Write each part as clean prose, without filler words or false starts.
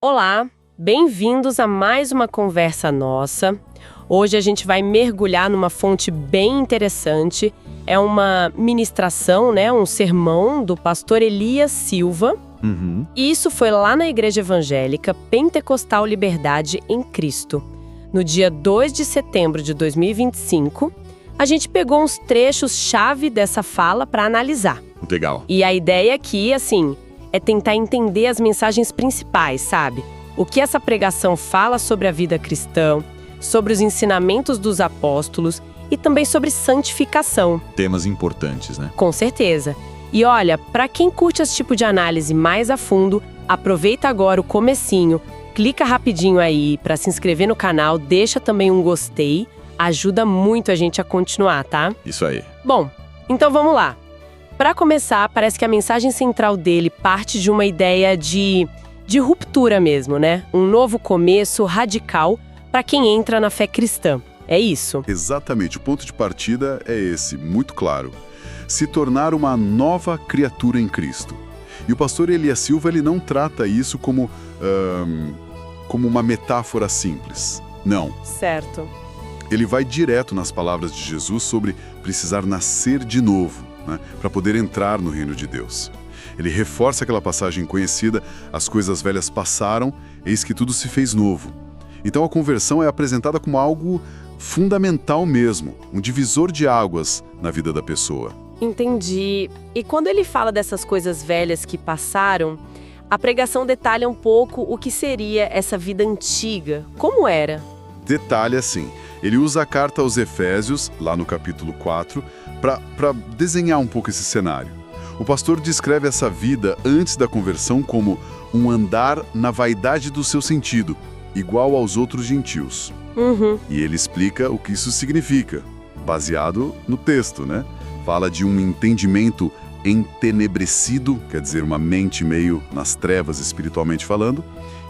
Olá, bem-vindos a mais uma conversa nossa. Hoje a gente vai mergulhar numa fonte bem interessante. É uma ministração, um sermão do pastor Elias Silva. E isso foi lá na Igreja Evangélica Pentecostal Liberdade em Cristo. No dia 2 de setembro de 2025, a gente pegou uns trechos-chave dessa fala para analisar. Legal. E a ideia aqui, é tentar entender as mensagens principais, sabe? O que essa pregação fala sobre a vida cristã, sobre os ensinamentos dos apóstolos e também sobre santificação. Temas importantes, né? Com certeza. E olha, para quem curte esse tipo de análise mais a fundo, aproveita agora o comecinho, clica rapidinho aí para se inscrever no canal, deixa também um gostei, ajuda muito a gente a continuar, tá? Isso aí. Bom, então vamos lá. Para começar, parece que a mensagem central dele parte de uma ideia de ruptura mesmo, né? Um novo começo radical para quem entra na fé cristã. É isso? Exatamente, o ponto de partida é esse, muito claro. Se tornar uma nova criatura em Cristo. E o pastor Elias Silva, ele não trata isso como uma metáfora simples. Não. Certo. Ele vai direto nas palavras de Jesus sobre precisar nascer de novo, para poder entrar no reino de Deus. Ele reforça aquela passagem conhecida, as coisas velhas passaram, eis que tudo se fez novo. Então a conversão é apresentada como algo fundamental mesmo, um divisor de águas na vida da pessoa. Entendi. E quando ele fala dessas coisas velhas que passaram, a pregação detalha um pouco o que seria essa vida antiga. Como era? Detalhe assim, ele usa a carta aos Efésios, lá no capítulo 4, para desenhar um pouco esse cenário. O pastor descreve essa vida antes da conversão como um andar na vaidade do seu sentido, igual aos outros gentios. E ele explica o que isso significa, baseado no texto, Fala de um entendimento entenebrecido, quer dizer, uma mente meio nas trevas espiritualmente falando,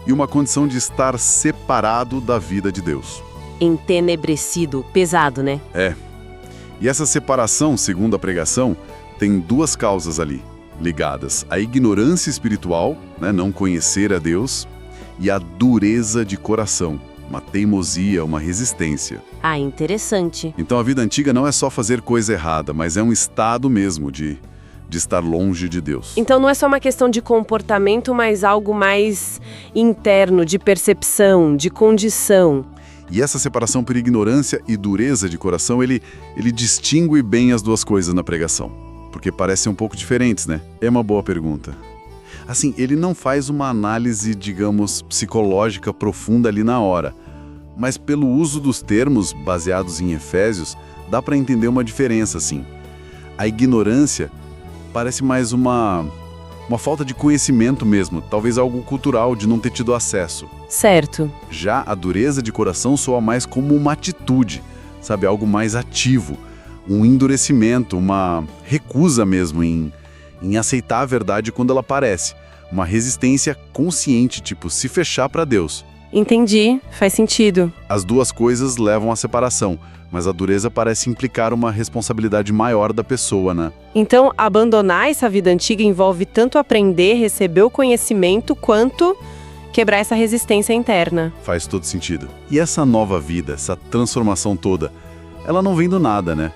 e uma condição de estar separado da vida de Deus. Entenebrecido, pesado, né? É. E essa separação, segundo a pregação, tem duas causas ali, ligadas: a ignorância espiritual, não conhecer a Deus, e a dureza de coração, uma teimosia, uma resistência. Ah, interessante. Então a vida antiga não é só fazer coisa errada, mas é um estado mesmo de estar longe de Deus. Então não é só uma questão de comportamento, mas algo mais interno, de percepção, de condição. E essa separação por ignorância e dureza de coração, ele distingue bem as duas coisas na pregação. Porque parecem um pouco diferentes, né? É uma boa pergunta. Assim, ele não faz uma análise, digamos, psicológica profunda ali na hora. Mas pelo uso dos termos baseados em Efésios, dá para entender uma diferença, assim. A ignorância parece mais uma falta de conhecimento mesmo, talvez algo cultural, de não ter tido acesso. Certo. Já a dureza de coração soa mais como uma atitude, sabe? Algo mais ativo, um endurecimento, uma recusa mesmo em aceitar a verdade quando ela aparece. Uma resistência consciente, tipo, se fechar para Deus. Entendi, faz sentido. As duas coisas levam à separação, mas a dureza parece implicar uma responsabilidade maior da pessoa, né? Então, abandonar essa vida antiga envolve tanto aprender, receber o conhecimento, quanto quebrar essa resistência interna. Faz todo sentido. E essa nova vida, essa transformação toda, ela não vem do nada, né?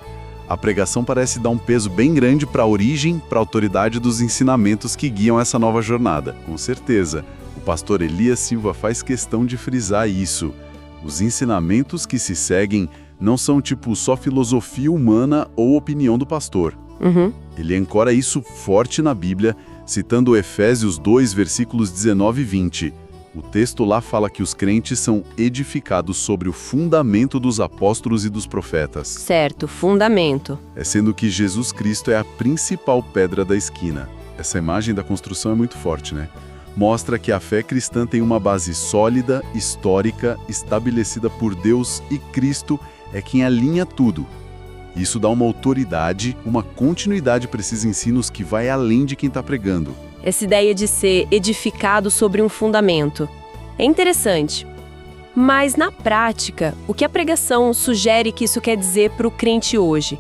A pregação parece dar um peso bem grande para a origem, para a autoridade dos ensinamentos que guiam essa nova jornada. Com certeza, o pastor Elias Silva faz questão de frisar isso. Os ensinamentos que se seguem não são tipo só filosofia humana ou opinião do pastor. Ele ancora isso forte na Bíblia, citando Efésios 2, versículos 19 e 20. O texto lá fala que os crentes são edificados sobre o fundamento dos apóstolos e dos profetas. Certo, fundamento. Sendo que Jesus Cristo é a principal pedra da esquina. Essa imagem da construção é muito forte, Mostra que a fé cristã tem uma base sólida, histórica, estabelecida por Deus, e Cristo é quem alinha tudo. Isso dá uma autoridade, uma continuidade para esses ensinos que vai além de quem está pregando. Essa ideia de ser edificado sobre um fundamento. É interessante. Mas, na prática, o que a pregação sugere que isso quer dizer para o crente hoje?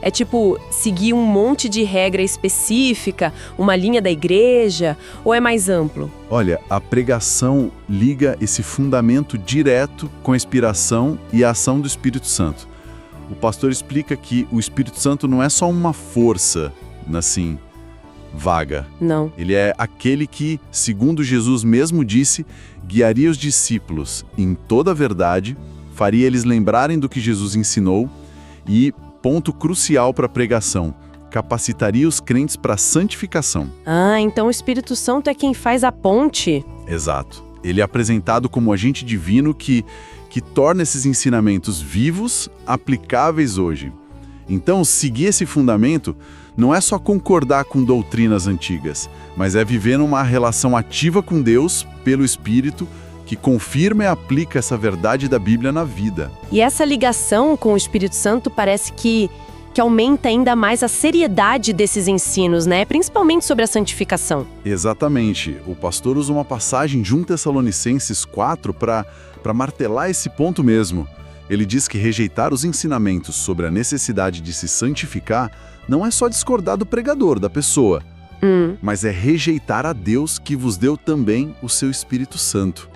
É tipo seguir um monte de regra específica, uma linha da igreja, ou é mais amplo? Olha, a pregação liga esse fundamento direto com a inspiração e a ação do Espírito Santo. O pastor explica que o Espírito Santo não é só uma força, assim, vaga. Não. Ele é aquele que, segundo Jesus mesmo disse, guiaria os discípulos em toda a verdade, faria eles lembrarem do que Jesus ensinou e, ponto crucial para a pregação, capacitaria os crentes para a santificação. Ah, então o Espírito Santo é quem faz a ponte? Exato. Ele é apresentado como agente divino que torna esses ensinamentos vivos, aplicáveis hoje. Então, seguir esse fundamento não é só concordar com doutrinas antigas, mas é viver numa relação ativa com Deus, pelo Espírito, que confirma e aplica essa verdade da Bíblia na vida. E essa ligação com o Espírito Santo parece que aumenta ainda mais a seriedade desses ensinos, né? Principalmente sobre a santificação. Exatamente. O pastor usa uma passagem de 1 Tessalonicenses 4 para martelar esse ponto mesmo. Ele diz que rejeitar os ensinamentos sobre a necessidade de se santificar não é só discordar do pregador, da pessoa, mas é rejeitar a Deus que vos deu também o seu Espírito Santo.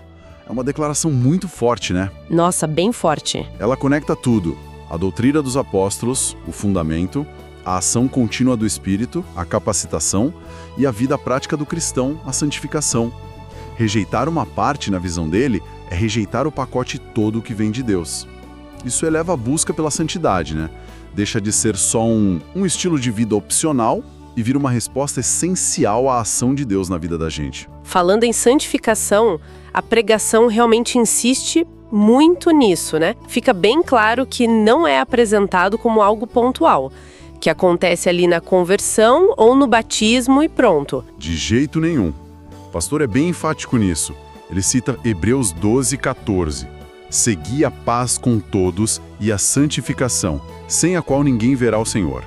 É uma declaração muito forte, né? Nossa, bem forte. Ela conecta tudo. A doutrina dos apóstolos, o fundamento, a ação contínua do Espírito, a capacitação e a vida prática do cristão, a santificação. Rejeitar uma parte na visão dele é rejeitar o pacote todo que vem de Deus. Isso eleva a busca pela santidade, né? Deixa de ser só um estilo de vida opcional e vira uma resposta essencial à ação de Deus na vida da gente. Falando em santificação, a pregação realmente insiste muito nisso, né? Fica bem claro que não é apresentado como algo pontual, que acontece ali na conversão ou no batismo e pronto. De jeito nenhum. O pastor é bem enfático nisso. Ele cita Hebreus 12:14. Segui a paz com todos e a santificação, sem a qual ninguém verá o Senhor.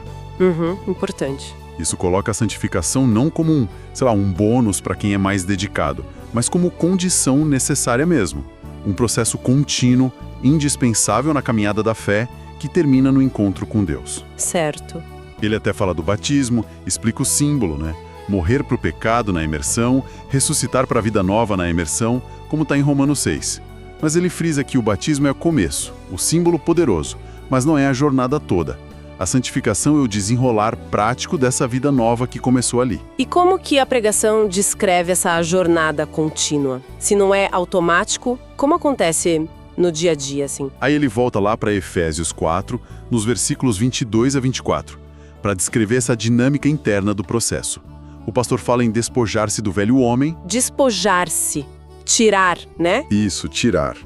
Importante. Isso coloca a santificação não como um bônus para quem é mais dedicado, mas como condição necessária mesmo. Um processo contínuo, indispensável na caminhada da fé, que termina no encontro com Deus. Certo. Ele até fala do batismo, explica o símbolo, né? Morrer para o pecado na imersão, ressuscitar para a vida nova na imersão, como está em Romanos 6. Mas ele frisa que o batismo é o começo, o símbolo poderoso, mas não é a jornada toda. A santificação é o desenrolar prático dessa vida nova que começou ali. E como que a pregação descreve essa jornada contínua? Se não é automático, como acontece no dia a dia, assim? Aí ele volta lá para Efésios 4, nos versículos 22 a 24, para descrever essa dinâmica interna do processo. O pastor fala em despojar-se do velho homem. Despojar-se. Tirar, né? Isso, tirar.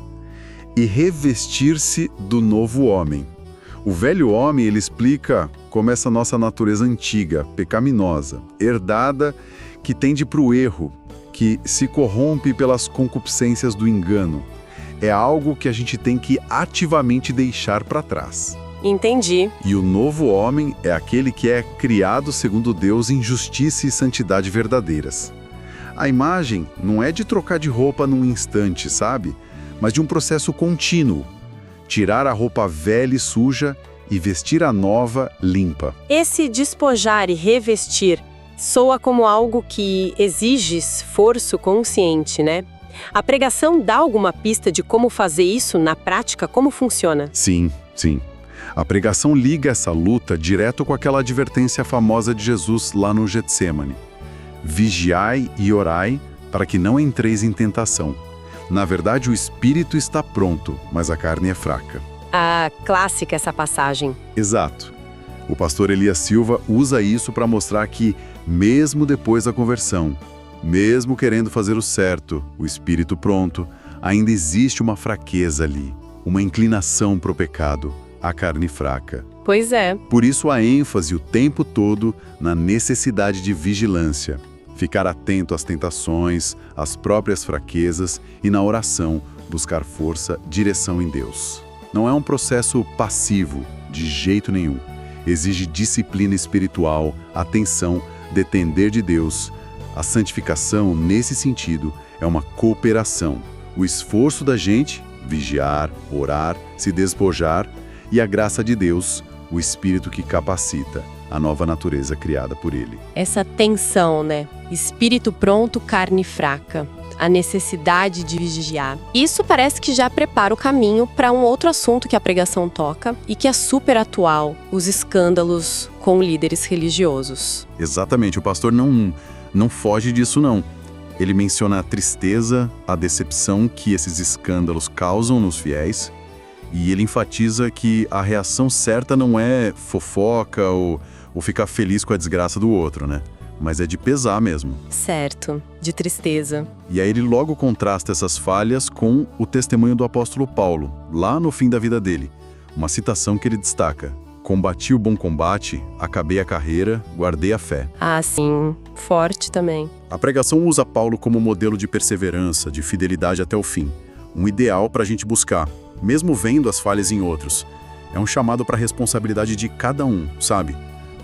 E revestir-se do novo homem. O velho homem, ele explica como essa nossa natureza antiga, pecaminosa, herdada, que tende para o erro, que se corrompe pelas concupiscências do engano. É algo que a gente tem que ativamente deixar para trás. Entendi. E o novo homem é aquele que é criado segundo Deus em justiça e santidade verdadeiras. A imagem não é de trocar de roupa num instante, sabe? Mas de um processo contínuo. Tirar a roupa velha e suja e vestir a nova, limpa. Esse despojar e revestir soa como algo que exige esforço consciente, né? A pregação dá alguma pista de como fazer isso na prática? Como funciona? Sim. A pregação liga essa luta direto com aquela advertência famosa de Jesus lá no Getsêmani. Vigiai e orai para que não entreis em tentação. Na verdade, o espírito está pronto, mas a carne é fraca. Ah, clássica essa passagem. Exato. O pastor Elias Silva usa isso para mostrar que, mesmo depois da conversão, mesmo querendo fazer o certo, o espírito pronto, ainda existe uma fraqueza ali, uma inclinação para o pecado, a carne fraca. Pois é. Por isso a ênfase o tempo todo na necessidade de vigilância. Ficar atento às tentações, às próprias fraquezas e na oração, buscar força, direção em Deus. Não é um processo passivo, de jeito nenhum. Exige disciplina espiritual, atenção, depender de Deus. A santificação, nesse sentido, é uma cooperação. O esforço da gente, vigiar, orar, se despojar, e a graça de Deus, o espírito que capacita a nova natureza criada por ele. Essa tensão, né? Espírito pronto, carne fraca. A necessidade de vigiar. Isso parece que já prepara o caminho para um outro assunto que a pregação toca e que é super atual, os escândalos com líderes religiosos. Exatamente, o pastor não foge disso não. Ele menciona a tristeza, a decepção que esses escândalos causam nos fiéis, e ele enfatiza que a reação certa não é fofoca ou ficar feliz com a desgraça do outro, né? Mas é de pesar mesmo. Certo, de tristeza. E aí ele logo contrasta essas falhas com o testemunho do apóstolo Paulo, lá no fim da vida dele. Uma citação que ele destaca: "Combati o bom combate, acabei a carreira, guardei a fé." Ah, sim, forte também. A pregação usa Paulo como modelo de perseverança, de fidelidade até o fim. Um ideal para a gente buscar, mesmo vendo as falhas em outros. É um chamado para a responsabilidade de cada um, sabe?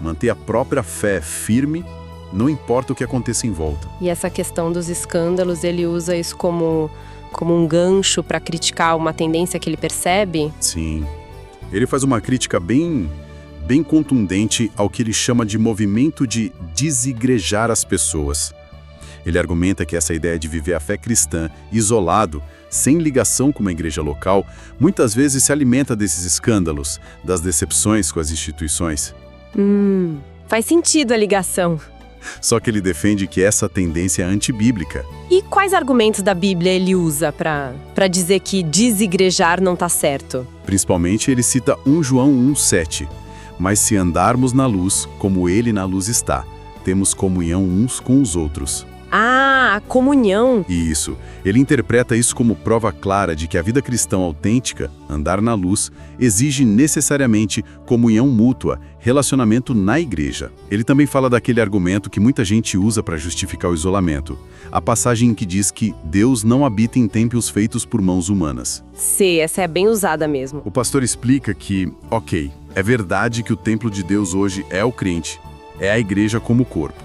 Manter a própria fé firme, não importa o que aconteça em volta. E essa questão dos escândalos, ele usa isso como um gancho para criticar uma tendência que ele percebe? Sim. Ele faz uma crítica bem contundente ao que ele chama de movimento de desigrejar as pessoas. Ele argumenta que essa ideia de viver a fé cristã isolado, sem ligação com uma igreja local, muitas vezes se alimenta desses escândalos, das decepções com as instituições. Faz sentido a ligação. Só que ele defende que essa tendência é antibíblica. E quais argumentos da Bíblia ele usa para dizer que desigrejar não está certo? Principalmente ele cita 1 João 1,7. "Mas se andarmos na luz, como ele na luz está, temos comunhão uns com os outros." Ah, a comunhão. Isso. Ele interpreta isso como prova clara de que a vida cristã autêntica, andar na luz, exige necessariamente comunhão mútua, relacionamento na igreja. Ele também fala daquele argumento que muita gente usa para justificar o isolamento. A passagem em que diz que Deus não habita em templos feitos por mãos humanas. Sim, essa é bem usada mesmo. O pastor explica que, ok, é verdade que o templo de Deus hoje é o crente, é a igreja como corpo.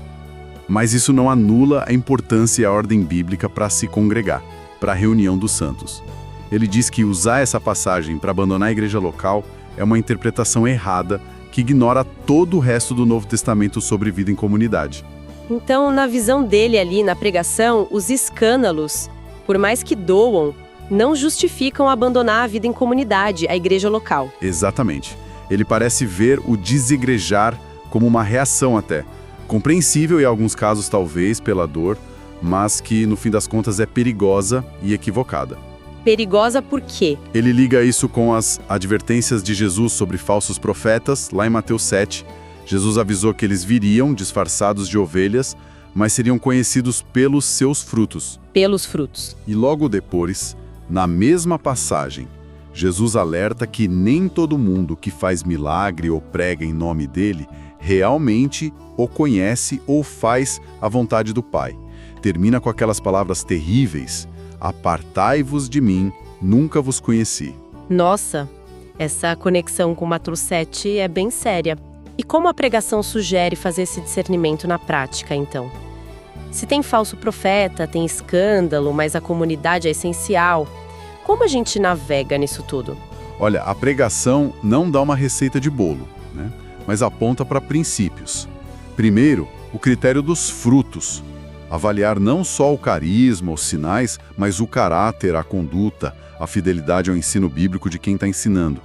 Mas isso não anula a importância e a ordem bíblica para se congregar, para a reunião dos santos. Ele diz que usar essa passagem para abandonar a igreja local é uma interpretação errada que ignora todo o resto do Novo Testamento sobre vida em comunidade. Então, na visão dele ali na pregação, os escândalos, por mais que doam, não justificam abandonar a vida em comunidade, a igreja local. Exatamente. Ele parece ver o desigrejar como uma reação até, compreensível em alguns casos talvez pela dor, mas que no fim das contas é perigosa e equivocada. Perigosa por quê? Ele liga isso com as advertências de Jesus sobre falsos profetas, lá em Mateus 7. Jesus avisou que eles viriam disfarçados de ovelhas, mas seriam conhecidos pelos seus frutos. Pelos frutos. E logo depois, na mesma passagem, Jesus alerta que nem todo mundo que faz milagre ou prega em nome dele realmente o conhece ou faz a vontade do Pai. Termina com aquelas palavras terríveis: "Apartai-vos de mim, nunca vos conheci." Nossa, essa conexão com Mateus 7 é bem séria. E como a pregação sugere fazer esse discernimento na prática, então? Se tem falso profeta, tem escândalo, mas a comunidade é essencial, como a gente navega nisso tudo? Olha, a pregação não dá uma receita de bolo, né? Mas aponta para princípios. Primeiro, o critério dos frutos. Avaliar não só o carisma, os sinais, mas o caráter, a conduta, a fidelidade ao ensino bíblico de quem está ensinando.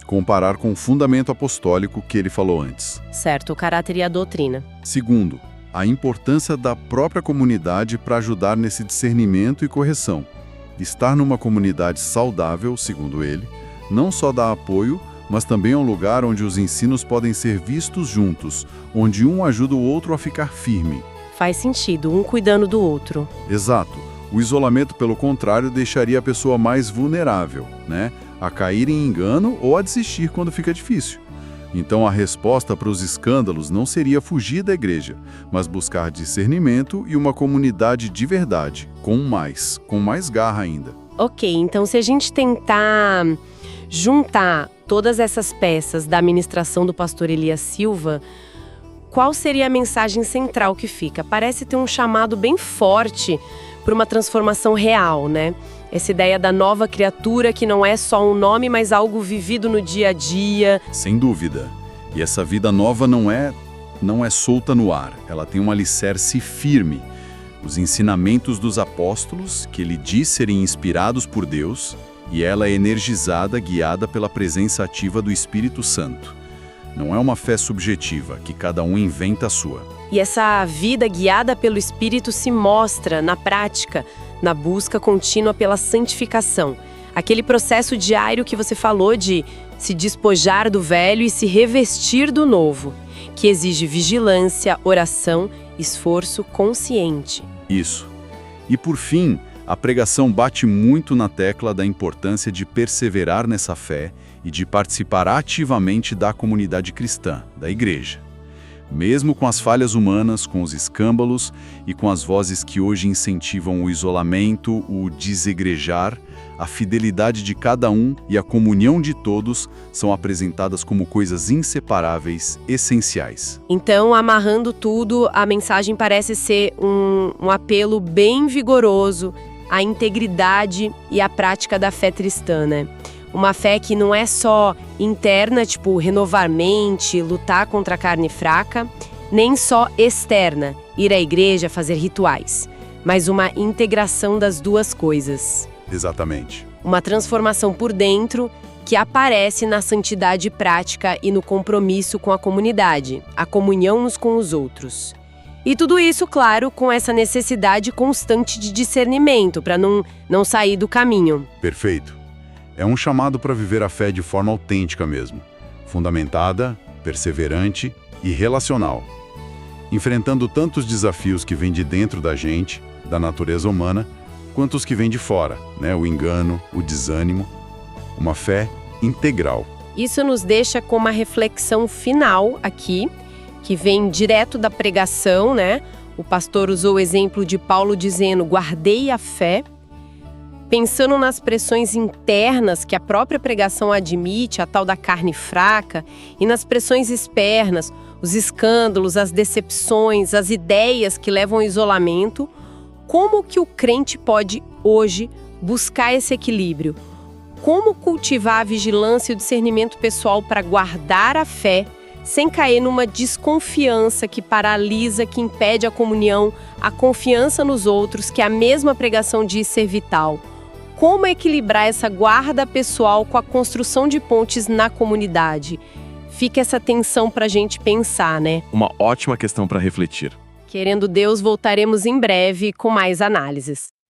Comparar com o fundamento apostólico que ele falou antes. Certo, o caráter e a doutrina. Segundo, a importância da própria comunidade para ajudar nesse discernimento e correção. Estar numa comunidade saudável, segundo ele, não só dá apoio, mas também é um lugar onde os ensinos podem ser vistos juntos, onde um ajuda o outro a ficar firme. Faz sentido, um cuidando do outro. Exato. O isolamento, pelo contrário, deixaria a pessoa mais vulnerável, né? A cair em engano ou a desistir quando fica difícil. Então a resposta para os escândalos não seria fugir da igreja, mas buscar discernimento e uma comunidade de verdade, com mais garra ainda. Ok, então se a gente tentar juntar todas essas peças da ministração do pastor Elias Silva, qual seria a mensagem central que fica? Parece ter um chamado bem forte para uma transformação real, né? Essa ideia da nova criatura que não é só um nome, mas algo vivido no dia a dia. Sem dúvida. E essa vida nova não é solta no ar, ela tem um alicerce firme. Os ensinamentos dos apóstolos, que ele diz serem inspirados por Deus, e ela é energizada, guiada pela presença ativa do Espírito Santo. Não é uma fé subjetiva, que cada um inventa a sua. E essa vida guiada pelo Espírito se mostra, na prática, na busca contínua pela santificação. Aquele processo diário que você falou de se despojar do velho e se revestir do novo, que exige vigilância, oração, esforço consciente. Isso. E por fim, a pregação bate muito na tecla da importância de perseverar nessa fé e de participar ativamente da comunidade cristã, da igreja. Mesmo com as falhas humanas, com os escândalos e com as vozes que hoje incentivam o isolamento, o desegrejar, a fidelidade de cada um e a comunhão de todos são apresentadas como coisas inseparáveis, essenciais. Então, amarrando tudo, a mensagem parece ser um apelo bem vigoroso à integridade e à prática da fé cristã, né? Uma fé que não é só interna, tipo renovar mente, lutar contra a carne fraca, nem só externa, ir à igreja, fazer rituais, mas uma integração das duas coisas. Exatamente. Uma transformação por dentro que aparece na santidade prática e no compromisso com a comunidade, a comunhão uns com os outros. E tudo isso, claro, com essa necessidade constante de discernimento, para não sair do caminho. Perfeito. É um chamado para viver a fé de forma autêntica mesmo, fundamentada, perseverante e relacional. Enfrentando tantos desafios que vêm de dentro da gente, da natureza humana, quanto os que vêm de fora, né? O engano, o desânimo. Uma fé integral. Isso nos deixa com uma reflexão final aqui, que vem direto da pregação, né? O pastor usou o exemplo de Paulo dizendo, guardei a fé. Pensando nas pressões internas que a própria pregação admite, a tal da carne fraca, e nas pressões externas, os escândalos, as decepções, as ideias que levam ao isolamento, como que o crente pode, hoje, buscar esse equilíbrio? Como cultivar a vigilância e o discernimento pessoal para guardar a fé, sem cair numa desconfiança que paralisa, que impede a comunhão, a confiança nos outros, que a mesma pregação diz ser vital? Como equilibrar essa guarda pessoal com a construção de pontes na comunidade? Fica essa tensão para a gente pensar, né? Uma ótima questão para refletir. Querendo Deus, voltaremos em breve com mais análises.